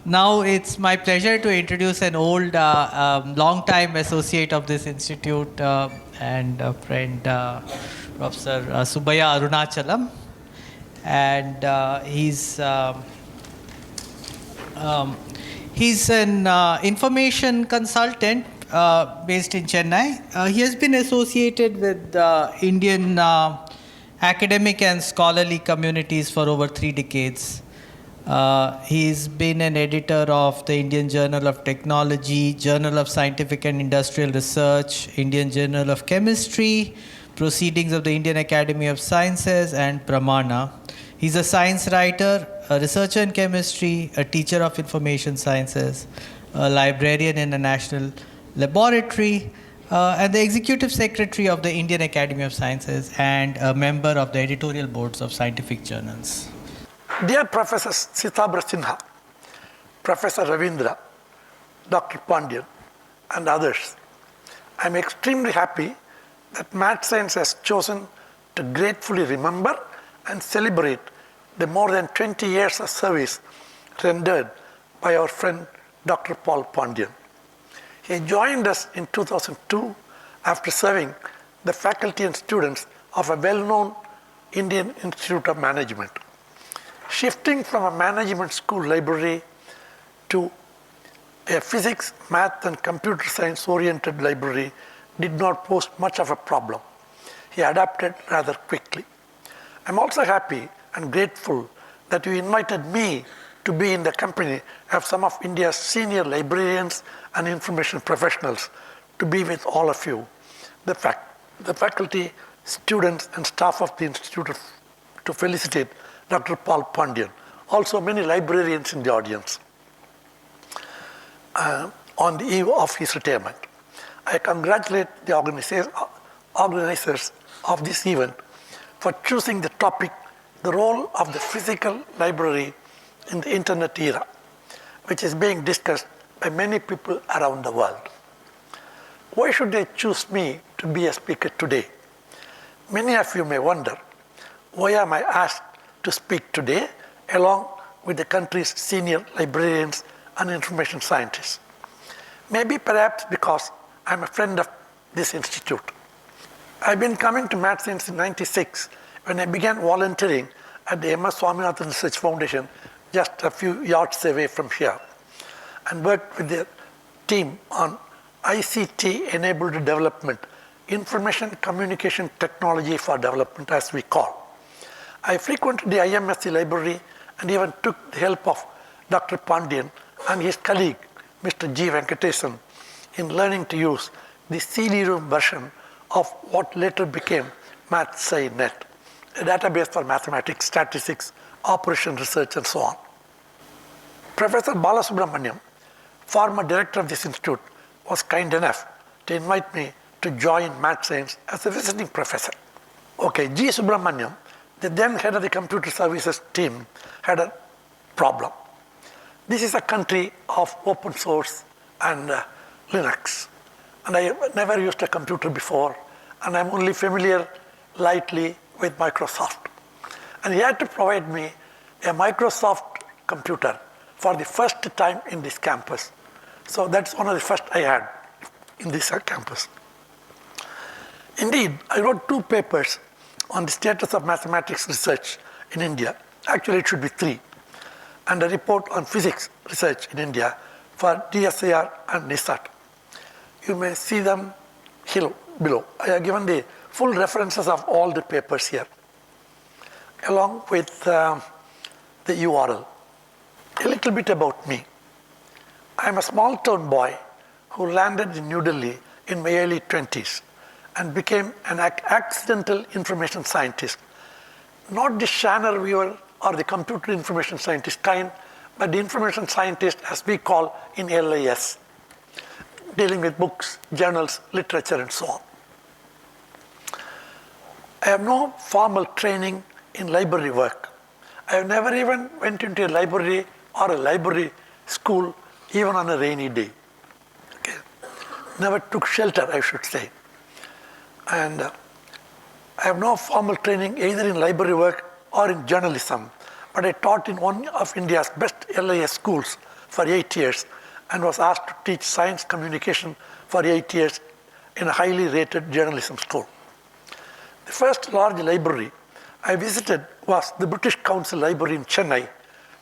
Now it's my pleasure to introduce an old, long-time associate of this institute and a friend, Professor Subaya Arunachalam. And um, he's an information consultant based in Chennai. He has been associated with Indian academic and scholarly communities for over 3 decades. He's been an editor of the Indian Journal of Technology, Journal of Scientific and Industrial Research, Indian Journal of Chemistry, Proceedings of the Indian Academy of Sciences, and Pramana. He's a science writer, a researcher in chemistry, a teacher of information sciences, a librarian in a national laboratory, and the executive secretary of the Indian Academy of Sciences, and a member of the editorial boards of scientific journals. Dear Professors Sitabra Sinha, Professor Ravindra, Dr. Pandian, and others, I am extremely happy that Math Science has chosen to gratefully remember and celebrate the more than 20 years of service rendered by our friend Dr. Paul Pandian. He joined us in 2002 after serving the faculty and students of a well-known Indian Institute of Management. Shifting from a management school library to a physics, math, and computer science oriented library did not pose much of a problem. He adapted rather quickly. I'm also happy and grateful that you invited me to be in the company of some of India's senior librarians and information professionals to be with all of you, the faculty, students, and staff of the Institute to felicitate Dr. Paul Pandian. Also many librarians in the audience on the eve of his retirement. I congratulate the organizers of this event for choosing the topic, the role of the physical library in the internet era, which is being discussed by many people around the world. Why should they choose me to be a speaker today? Many of you may wonder, why am I asked to speak today along with the country's senior librarians and information scientists? Maybe perhaps because I'm a friend of this institute. I've been coming to Math Science in '96 when I began volunteering at the M.S. Swaminathan Research Foundation just a few yards away from here, and worked with the team on ICT-enabled development, information communication technology for development as we call. I frequented the IMSC library and even took the help of Dr. Pandian and his colleague, Mr. G. Venkatesan, in learning to use the CD-ROM version of what later became MathSciNet, a database for mathematics, statistics, operation research, and so on. Professor Balasubramaniam, former director of this institute, was kind enough to invite me to join Math Science as a visiting professor. Okay, G. Subramaniam, the then head of the computer services team, had a problem. This is a country of open source and Linux. And I never used a computer before, and I'm only familiar lightly with Microsoft. And he had to provide me a Microsoft computer for the first time in this campus. So that's one of the first I had in this campus. Indeed, I wrote 2 papers on the status of mathematics research in India. Actually, it should be 3. And a report on physics research in India for DSIR and NISAT. You may see them here below. I have given the full references of all the papers here, along with the URL. A little bit about me. I'm a small town boy who landed in New Delhi in my early 20s and became an accidental information scientist. Not the Shanner viewer or the computer information scientist kind, but the information scientist as we call in LIS, dealing with books, journals, literature, and so on. I have no formal training in library work. I have never even went into a library or a library school, even on a rainy day. Okay. Never took shelter, I should say. And I have no formal training either in library work or in journalism, but I taught in one of India's best LIS schools for 8 years and was asked to teach science communication for 8 years in a highly rated journalism school. The first large library I visited was the British Council Library in Chennai.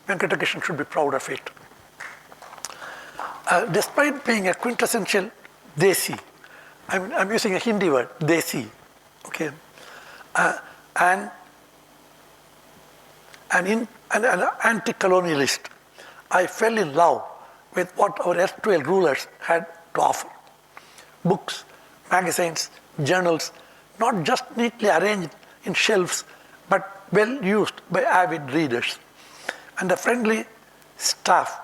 Venkatakrishnan should be proud of it. Despite being a quintessential Desi, I'm using a Hindi word, Desi, okay, and an anti-colonialist, I fell in love with what our erstwhile rulers had to offer. Books, magazines, journals, not just neatly arranged in shelves, but well used by avid readers. And a friendly staff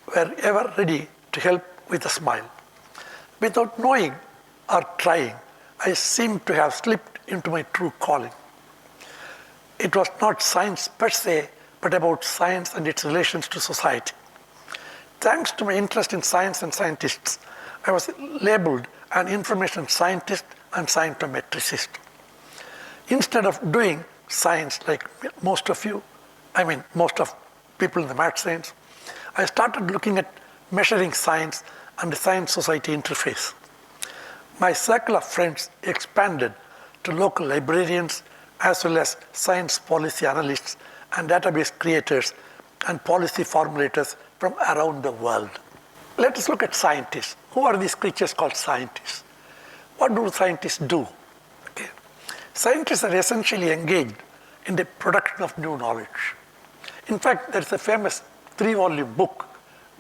were ever ready to help with a smile. Without knowing or trying, I seemed to have slipped into my true calling. It was not science per se, but about science and its relations to society. Thanks to my interest in science and scientists, I was labeled an information scientist and scientometricist. Instead of doing science like most of people in the math science, I started looking at measuring science and the science society interface. My circle of friends expanded to local librarians as well as science policy analysts and database creators and policy formulators from around the world. Let us look at scientists. Who are these creatures called scientists? What do scientists do? Okay. Scientists are essentially engaged in the production of new knowledge. In fact, there is a famous 3-volume book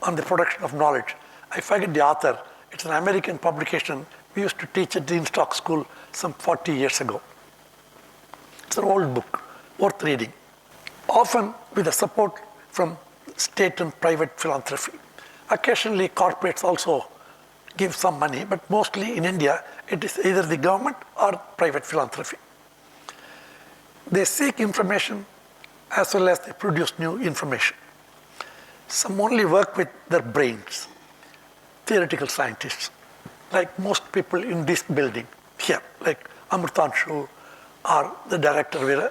on the production of knowledge. I forget the author. It's an American publication we used to teach at Dean Stock School some 40 years ago. It's an old book, worth reading, often with the support from state and private philanthropy. Occasionally, corporates also give some money, but mostly in India, it is either the government or private philanthropy. They seek information as well as they produce new information. Some only work with their brains, theoretical scientists, like most people in this building here, like Amrutanshu or the director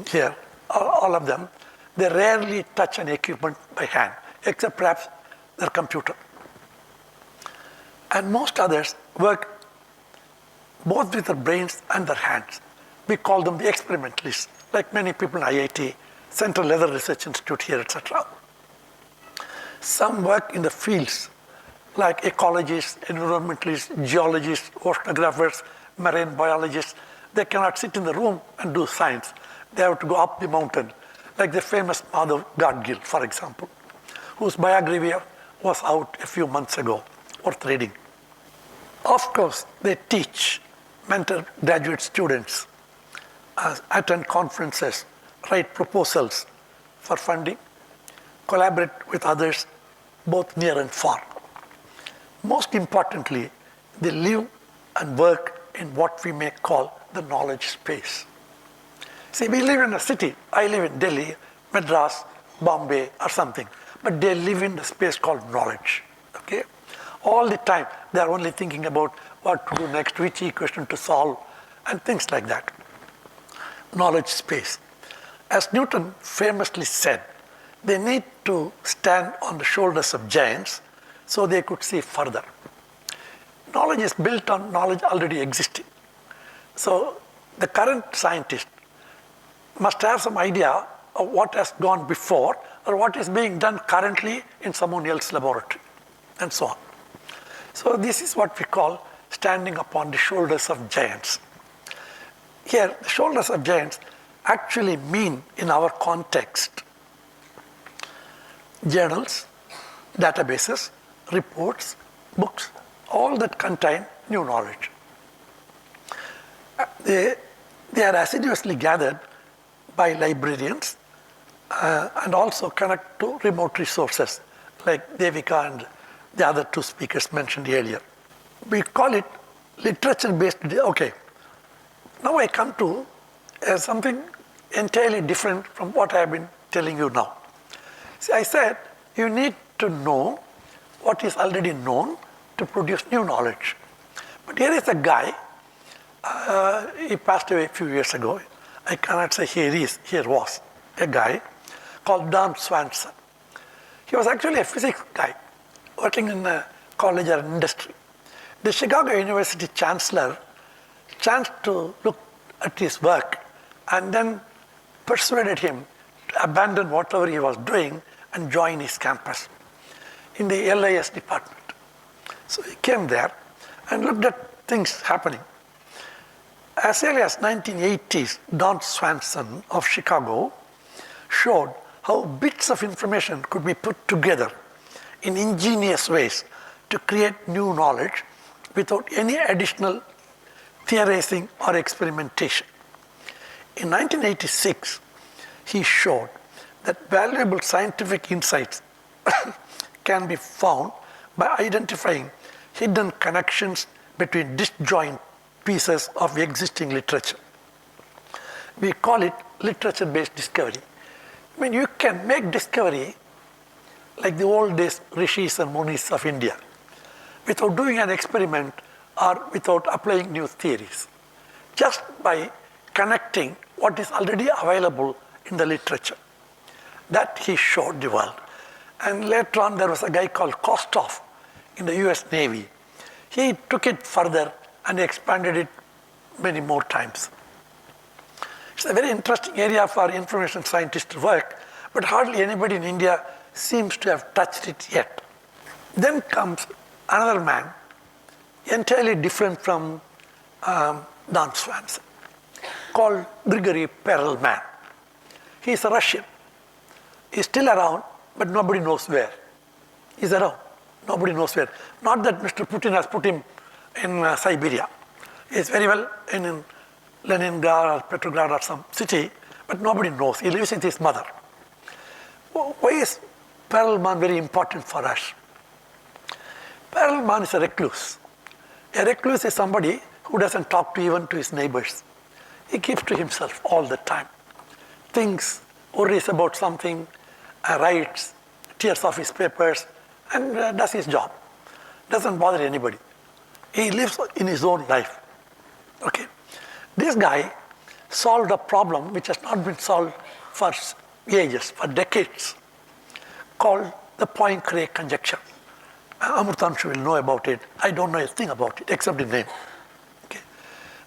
here, all of them, they rarely touch an equipment by hand, except perhaps their computer. And most others work both with their brains and their hands. We call them the experimentalists, like many people in IIT, Central Leather Research Institute here, etc. Some work in the fields like ecologists, environmentalists, geologists, oceanographers, marine biologists. They cannot sit in the room and do science. They have to go up the mountain, like the famous Madhav Gadgil, for example, whose biography was out a few months ago, worth reading. Of course, they teach, mentor graduate students, attend conferences, write proposals for funding, collaborate with others, both near and far. Most importantly, they live and work in what we may call the knowledge space. See, we live in a city. I live in Delhi, Madras, Bombay, or something. But they live in the space called knowledge. Okay? All the time, they are only thinking about what to do next, which equation to solve, and things like that. Knowledge space. As Newton famously said, they need to stand on the shoulders of giants so they could see further. Knowledge is built on knowledge already existing. So the current scientist must have some idea of what has gone before or what is being done currently in someone else's laboratory, and so on. So this is what we call standing upon the shoulders of giants. Here, the shoulders of giants actually mean, in our context, journals, databases, reports, books, all that contain new knowledge. They are assiduously gathered by librarians and also connect to remote resources like Devika and the other two speakers mentioned earlier. We call it literature-based. Okay, now I come to something entirely different from what I have been telling you now. See, I said you need to know what is already known to produce new knowledge. But here is a guy, he passed away a few years ago. I cannot say here was a guy called Don Swanson. He was actually a physics guy working in a college or industry. The Chicago University chancellor chanced to look at his work and then persuaded him to abandon whatever he was doing and join his campus in the LIS department. So he came there and looked at things happening. As early as 1980s, Don Swanson of Chicago showed how bits of information could be put together in ingenious ways to create new knowledge without any additional theorizing or experimentation. In 1986, he showed that valuable scientific insights can be found by identifying hidden connections between disjoint pieces of existing literature. We call it literature-based discovery. I mean, you can make discovery like the old days rishis and munis of India without doing an experiment or without applying new theories, just by connecting what is already available in the literature. That he showed the world. And later on, there was a guy called Kostoff in the US Navy. He took it further and expanded it many more times. It's a very interesting area for information scientists to work, but hardly anybody in India seems to have touched it yet. Then comes another man, entirely different from Don Swanson, called Grigory Perelman. He's a Russian. He's still around, but nobody knows where. He's around, nobody knows where. Not that Mr. Putin has put him in Siberia. He's very well in Leningrad or Petrograd or some city, but nobody knows. He lives with his mother. Why is Perelman very important for us? Perelman is a recluse. A recluse is somebody who doesn't talk to even to his neighbors. He keeps to himself all the time. Thinks, worries about something, writes, tears off his papers, and does his job. Doesn't bother anybody. He lives in his own life. Okay. This guy solved a problem which has not been solved for ages, for decades, called the Poincare conjecture. Amrutanshu will know about it. I don't know a thing about it except the name. Okay.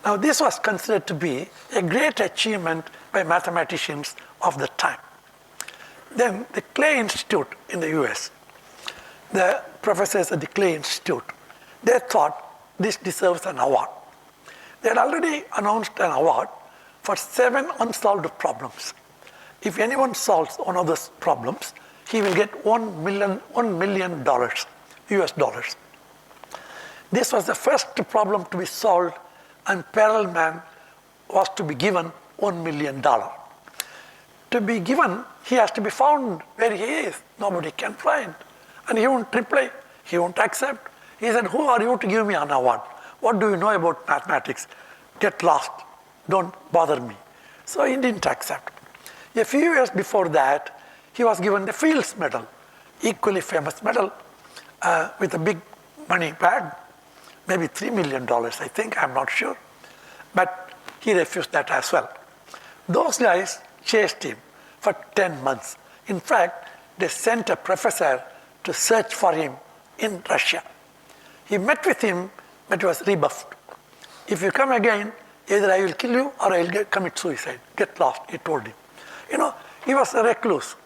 Now, this was considered to be a great achievement by mathematicians of the time. Then the Clay Institute in the US, the professors at the Clay Institute, they thought this deserves an award. They had already announced an award for 7 unsolved problems. If anyone solves one of those problems, he will get $1 million US dollars. This was the first problem to be solved, and Perelman was to be given $1 million. To be given, he has to be found where he is. Nobody can find. And he won't reply. He won't accept. He said, "Who are you to give me an award? What do you know about mathematics? Get lost. Don't bother me." So he didn't accept. A few years before that, he was given the Fields Medal, equally famous medal, with a big money bag, maybe $3 million, I think, I'm not sure. But he refused that as well. Those guys chased him for 10 months. In fact, they sent a professor to search for him in Russia. He met with him, but was rebuffed. "If you come again, either I will kill you or I will commit suicide. Get lost," he told him. He was a recluse.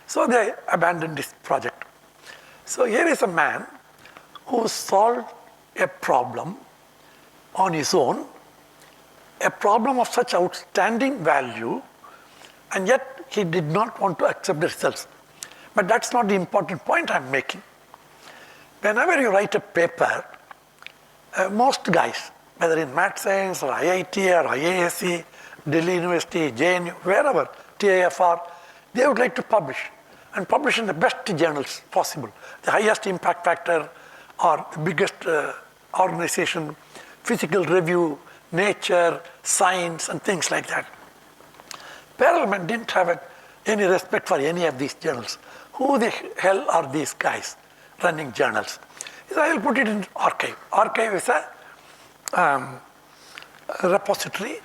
So they abandoned this project. So here is a man who solved a problem on his own, a problem of such outstanding value, and yet he did not want to accept the results. But that's not the important point I'm making. Whenever you write a paper, most guys, whether in math science or IIT or IASC, Delhi University, JNU, wherever, TIFR, they would like to publish, and publish in the best journals possible, the highest impact factor or the biggest organization, Physical Review, Nature, Science, and things like that. Perelman didn't have any respect for any of these journals. Who the hell are these guys running journals? He said, "I will put it in archive." Archive is a repository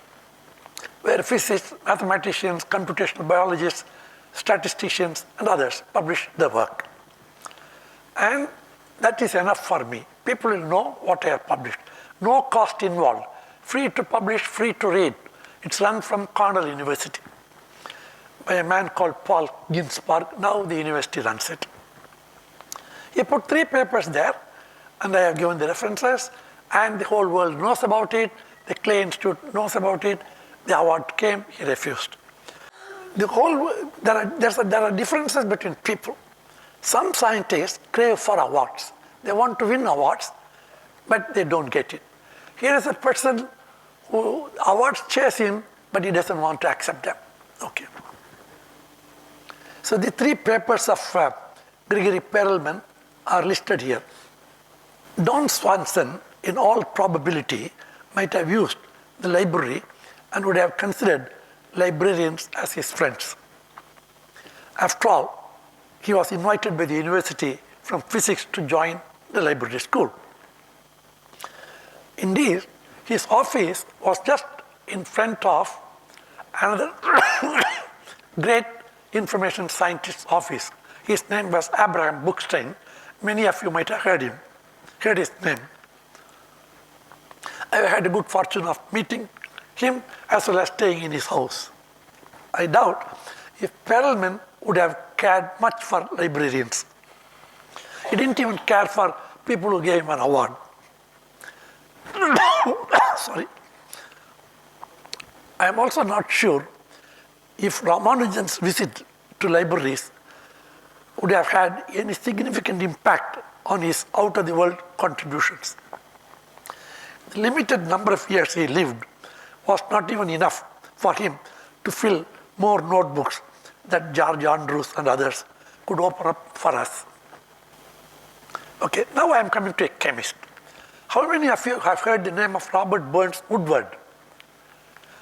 where physicists, mathematicians, computational biologists, statisticians, and others publish their work. And that is enough for me. People will know what I have published. No cost involved. Free to publish, free to read. It's run from Cornell University by a man called Paul Ginsberg. Now the university runs it. He put 3 papers there, and I have given the references, and the whole world knows about it. The Clay Institute knows about it. The award came, he refused. There are differences between people. Some scientists crave for awards. They want to win awards, but they don't get it. Here is a person who awards chase him, but he doesn't want to accept them. Okay. So the 3 papers of Gregory Perelman are listed here. Don Swanson, in all probability, might have used the library and would have considered librarians as his friends. After all, he was invited by the university from physics to join the library school. Indeed, his office was just in front of another great information scientist's office. His name was Abraham Bookstein. Many of you might have heard his name. I had the good fortune of meeting him as well as staying in his house. I doubt if Perelman would have cared much for librarians. He didn't even care for people who gave him an award. Sorry. I am also not sure if Ramanujan's visit to libraries would have had any significant impact on his out-of-the-world contributions. The limited number of years he lived was not even enough for him to fill more notebooks that George Andrews and others could open up for us. Okay, now I am coming to a chemist. How many of you have heard the name of Robert Burns Woodward?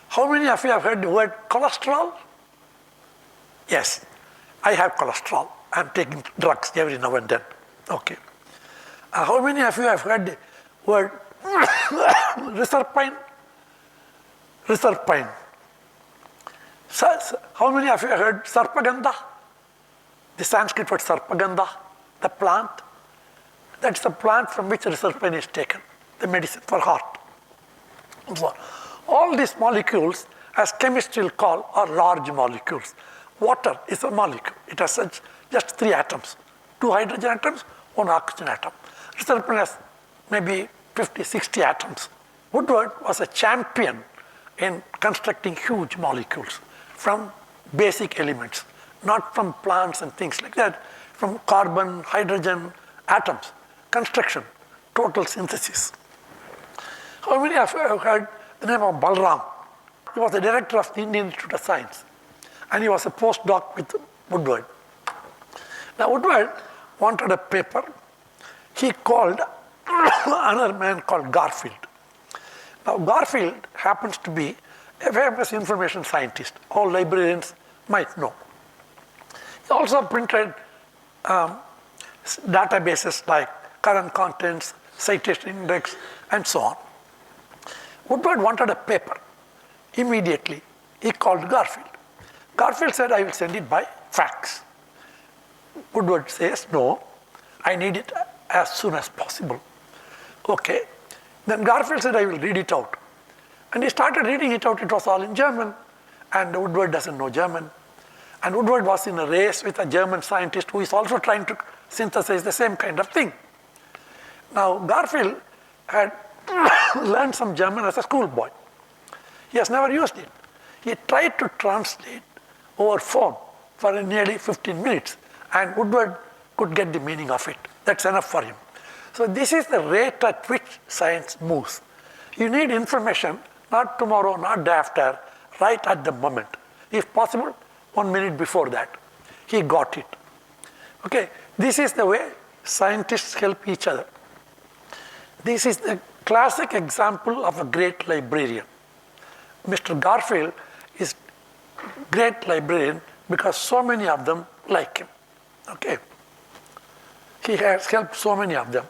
How many of you have heard the word cholesterol? Yes, I have cholesterol. I'm taking drugs every now and then. Okay. How many of you have heard the word reserpine? Reserpine. How many of you have heard sarpagandha? The Sanskrit word sarpagandha, the plant. That's the plant from which reserpine is taken, the medicine for heart. So, all these molecules, as chemists will call, are large molecules. Water is a molecule. It has just 3 atoms, 2 hydrogen atoms, 1 oxygen atom. Reserpine has maybe 50, 60 atoms. Woodward was a champion in constructing huge molecules from basic elements, not from plants and things like that, from carbon, hydrogen, atoms, construction, total synthesis. How many of you have heard the name of Balram? He was the director of the Indian Institute of Science, and he was a postdoc with Woodward. Now, Woodward wanted a paper. He called another man called Garfield. Now, Garfield happens to be a famous information scientist. All librarians might know. He also printed databases like current contents, citation index, and so on. Woodward wanted a paper. Immediately, he called Garfield. Garfield said, I will send it by fax. Woodward says, no, I need it as soon as possible. Okay. Then Garfield said, I will read it out. And he started reading it out. It was all in German. And Woodward doesn't know German. And Woodward was in a race with a German scientist who is also trying to synthesize the same kind of thing. Now, Garfield had learned some German as a schoolboy. He has never used it. He tried to translate over phone for nearly 15 minutes, and Woodward could get the meaning of it. That's enough for him. So this is the rate at which science moves. You need information, not tomorrow, not day after, right at the moment. If possible, 1 minute before that. He got it. Okay, this is the way scientists help each other. This is the classic example of a great librarian. Mr. Garfield is a great librarian because so many of them like him. Okay. He has helped so many of them.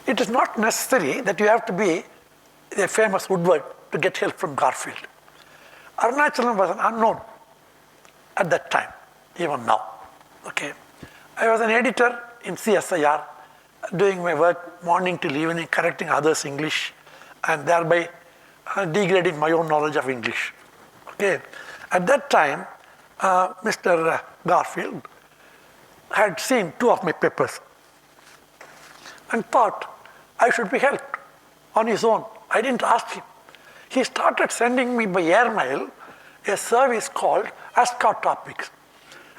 It is not necessary that you have to be a famous Woodward to get help from Garfield. Arunachalam was an unknown at that time, even now. Okay. I was an editor in CSIR doing my work morning till evening, correcting others' English, and thereby degrading my own knowledge of English. Okay. At that time, Mr. Garfield had seen 2 of my papers and thought I should be helped on his own. I didn't ask him. He started sending me by airmail a service called ASCA Topics.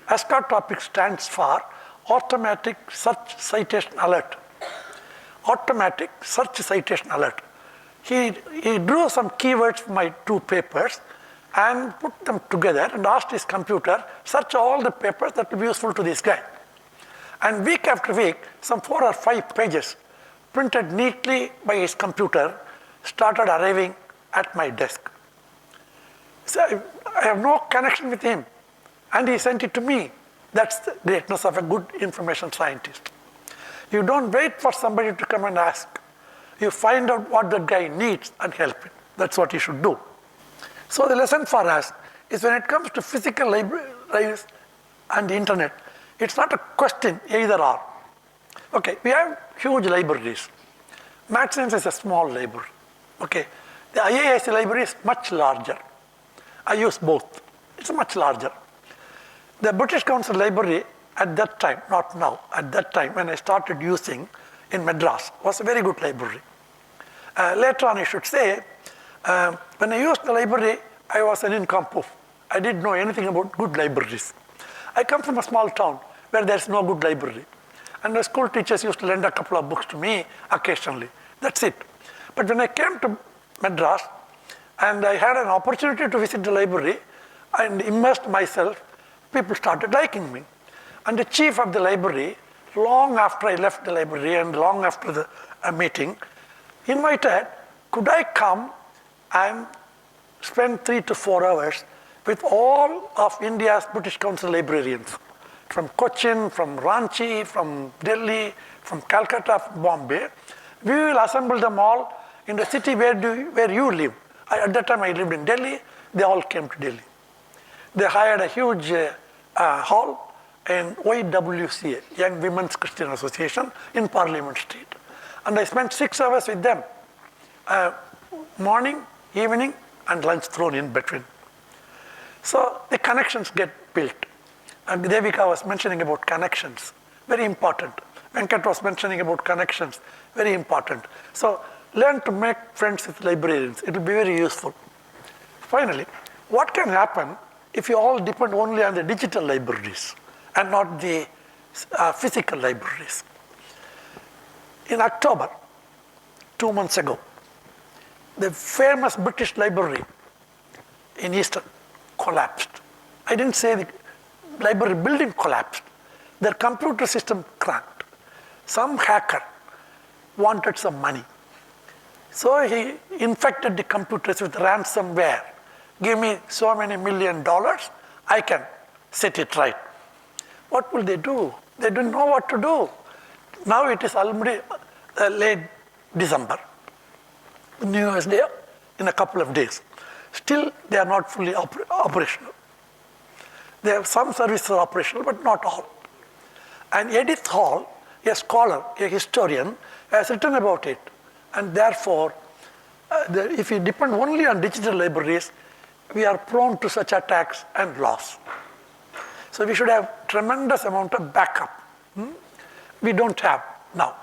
ASCA Topics stands for Automatic Search Citation Alert. Automatic Search Citation Alert. He drew some keywords from my 2 papers and put them together and asked his computer, search all the papers that will be useful to this guy. And week after week, some 4 or 5 pages printed neatly by his computer started arriving at my desk. So I have no connection with him, and he sent it to me. That's the greatness of a good information scientist. You don't wait for somebody to come and ask. You find out what the guy needs and help him. That's what you should do. So the lesson for us is when it comes to physical libraries and the internet, it's not a question either or. Okay, we have huge libraries. Math Science is a small library. Okay, the IISc library is much larger. I use both. It's much larger. The British Council Library at that time, not now, at that time when I started using in Madras, was a very good library. Later on, I should say, when I used the library, I was an nincompoop. I didn't know anything about good libraries. I come from a small town where there's no good library. And the school teachers used to lend a couple of books to me occasionally. That's it. But when I came to Madras and I had an opportunity to visit the library and immersed myself, people started liking me. And the chief of the library, long after I left the library and long after the meeting, invited, could I come and spend 3 to 4 hours with all of India's British Council librarians, from Cochin, from Ranchi, from Delhi, from Calcutta, from Bombay. We will assemble them all in the city where you live. At that time I lived in Delhi. They all came to Delhi. They hired a huge hall in YWCA, Young Women's Christian Association, in Parliament Street. And I spent 6 hours with them, morning, evening, and lunch thrown in between. So the connections get built. And Devika was mentioning about connections, very important. Venkat was mentioning about connections, very important. So learn to make friends with librarians. It will be very useful. Finally, what can happen if you all depend only on the digital libraries and not the physical libraries? In October, 2 months ago, the famous British Library in Easton collapsed. I didn't say the library building collapsed. Their computer system cracked. Some hacker wanted some money. So he infected the computers with ransomware. Give me so many $1 million, I can set it right. What will they do? They don't know what to do. Now it is already late December. New Year's Day in a couple of days. Still, they are not fully operational. They have some services operational, but not all. And Edith Hall, a scholar, a historian, has written about it. And therefore, if we depend only on digital libraries, we are prone to such attacks and loss. So we should have tremendous amount of backup. We don't have now.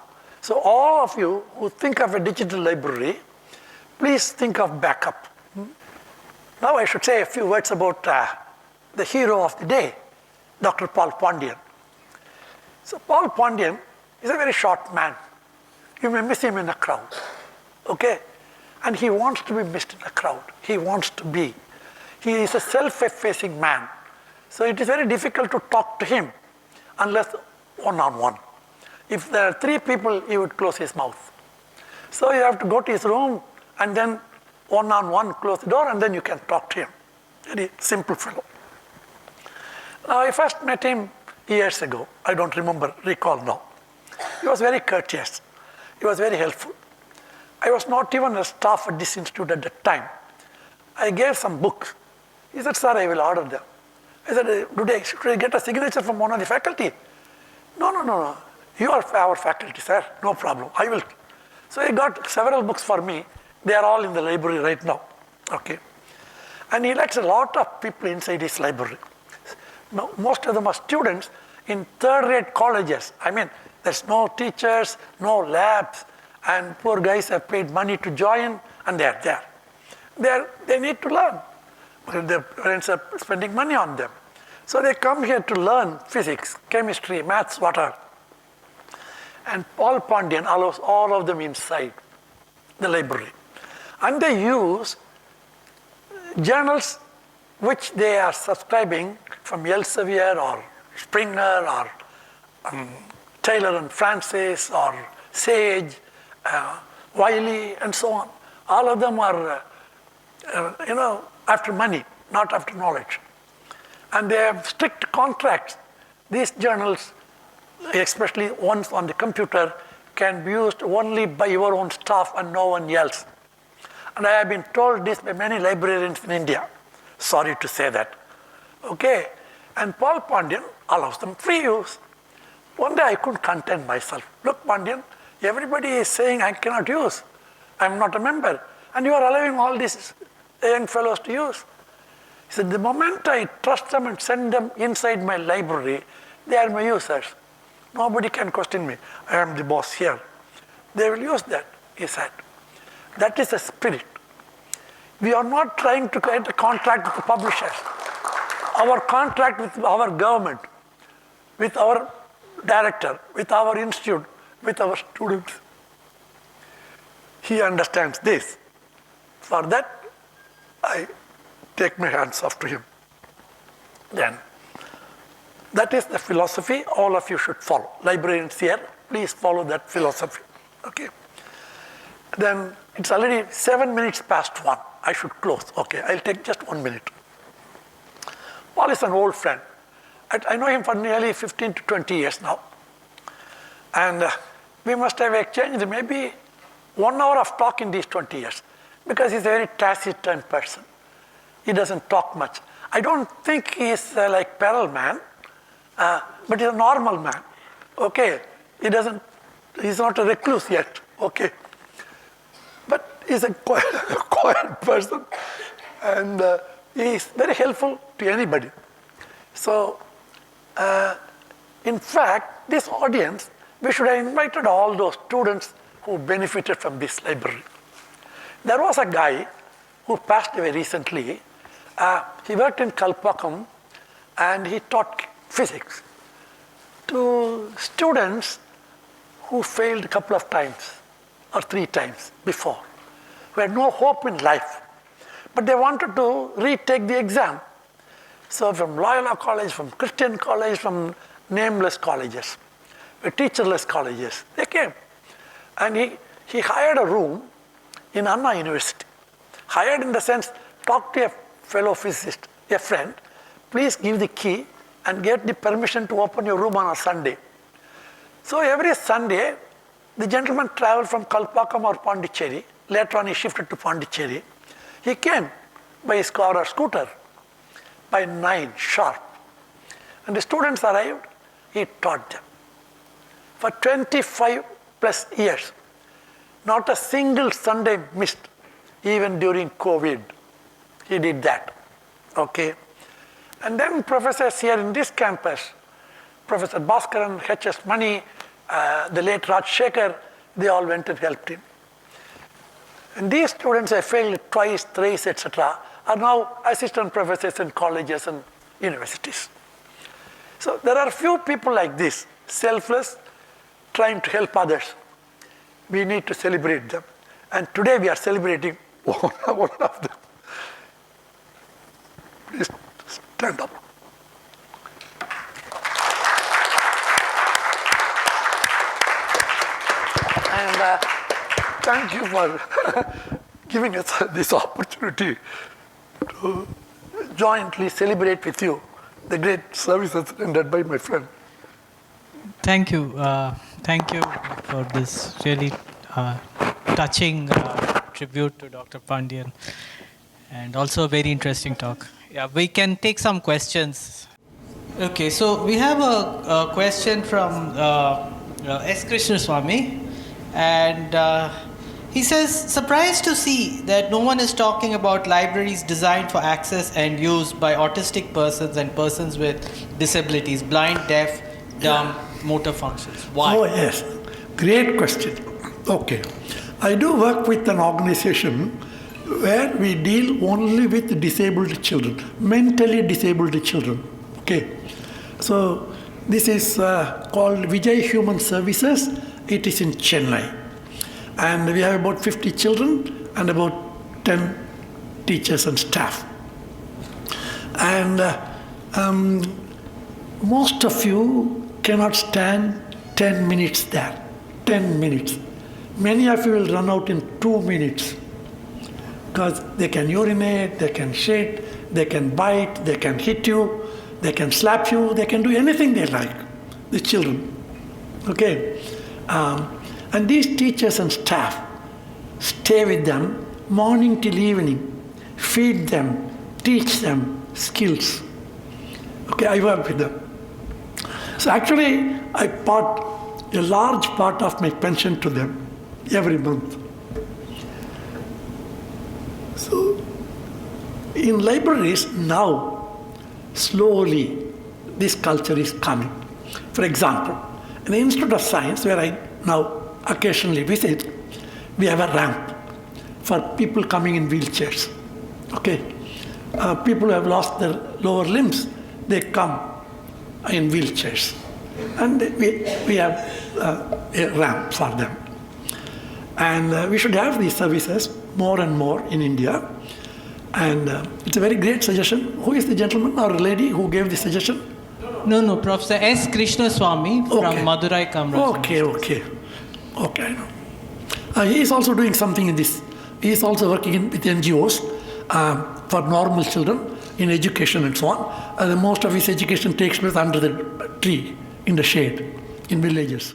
So all of you who think of a digital library, please think of backup. Now I should say a few words about the hero of the day, Dr. Paul Pandian. So Paul Pandian is a very short man. You may miss him in a crowd, okay? And he wants to be missed in a crowd. He wants to be. He is a self-effacing man. So it is very difficult to talk to him unless one-on-one. If there are 3 people, he would close his mouth. So you have to go to his room and then one-on-one close the door and then you can talk to him. Very simple fellow. Now I first met him years ago. I don't recall now. He was very courteous. He was very helpful. I was not even a staff at this institute at that time. I gave some books. He said, sir, I will order them. I said, should I get a signature from one of the faculty? No. You are our faculty, sir. No problem. I will. So he got several books for me. They are all in the library right now. Okay. And he lets a lot of people inside his library. Most of them are students in third-rate colleges. I mean, there's no teachers, no labs, and poor guys have paid money to join, and they're there. They need to learn. But their parents are spending money on them. So they come here to learn physics, chemistry, maths, whatever. And Paul Pandian allows all of them inside the library. And they use journals which they are subscribing from Elsevier or Springer or Taylor and Francis or Sage, Wiley, and so on. All of them are, after money, not after knowledge. And they have strict contracts. These journals, especially ones on the computer, can be used only by your own staff and no one else. And I have been told this by many librarians in India. Sorry to say that. Okay. And Paul Pandian allows them free use. One day I couldn't contain myself. Look, Pandian, everybody is saying I cannot use. I'm not a member. And you are allowing all these young fellows to use. He said, the moment I trust them and send them inside my library, they are my users. Nobody can question me. I am the boss here. They will use that, he said. That is the spirit. We are not trying to create a contract with the publishers. Our contract with our government, with our director, with our institute, with our students. He understands this. For that, I take my hands off to him. Then, that is the philosophy all of you should follow. Librarians here, please follow that philosophy. Okay. Then it's already 7 minutes past 1. I should close. Okay, I'll take just 1 minute. Paul is an old friend. I know him for nearly 15 to 20 years now. And we must have exchanged maybe 1 hour of talk in these 20 years because he's a very taciturn person. He doesn't talk much. I don't think he's like Perelman, but he's a normal man. Okay, he's not a recluse yet. Okay, but he's a quiet person, and he's very helpful to anybody. So, in fact, this audience, we should have invited all those students who benefited from this library. There was a guy who passed away recently. He worked in Kalpakkam and he taught physics to students who failed a couple of times or 3 times before, who had no hope in life. But they wanted to retake the exam. So from Loyola College, from Christian College, from nameless colleges, teacherless colleges, they came. And he hired a room in Anna University. Hired in the sense, talk to a fellow physicist, a friend, please give the key and get the permission to open your room on a Sunday. So every Sunday, the gentleman traveled from Kalpakkam or Pondicherry. Later on, he shifted to Pondicherry. He came by his car or scooter by 9 sharp. And the students arrived, he taught them. For 25 plus years, not a single Sunday missed, even during COVID. He did that, okay? And then professors here in this campus, Professor Bhaskaran, H.S. Mani, the late Raj Shekhar, they all went and helped him. And these students have failed twice, thrice, etc., are now assistant professors in colleges and universities. So there are few people like this, selfless, trying to help others. We need to celebrate them. And today we are celebrating one of them. Please stand up. And thank you for giving us this opportunity to jointly celebrate with you the great services rendered by my friend. Thank you. Thank you for this really touching tribute to Dr. Pandian, and also a very interesting talk. Yeah, we can take some questions. Okay, so we have a question from S. Krishnaswamy, and he says, surprised to see that no one is talking about libraries designed for access and use by autistic persons and persons with disabilities, blind, deaf, dumb, motor functions. Why? Oh, yes. Great question. Okay. I do work with an organization where we deal only with disabled children, mentally disabled children. Okay. So this is called Vijay Human Services. It is in Chennai. And we have about 50 children and about 10 teachers and staff. And most of you cannot stand 10 minutes there. 10 minutes. Many of you will run out in 2 minutes. Because they can urinate, they can shit, they can bite, they can hit you, they can slap you, they can do anything they like, the children. Okay? And these teachers and staff stay with them morning till evening, feed them, teach them skills. Okay, I work with them. So actually, I part a large part of my pension to them every month. So in libraries now, slowly, this culture is coming. For example, in the Institute of Science, where I now occasionally visit, we have a ramp for people coming in wheelchairs. Okay, people who have lost their lower limbs, they come in wheelchairs, and we have a ramp for them. And we should have these services more and more in India. And it's a very great suggestion. Who is the gentleman or lady who gave the suggestion? No, Professor S. Krishnaswamy from Madurai, Kamraj. Okay, I know. He is also doing something in this. He is also working with NGOs for normal children in education and so on. Most of his education takes place under the tree, in the shade, in villages.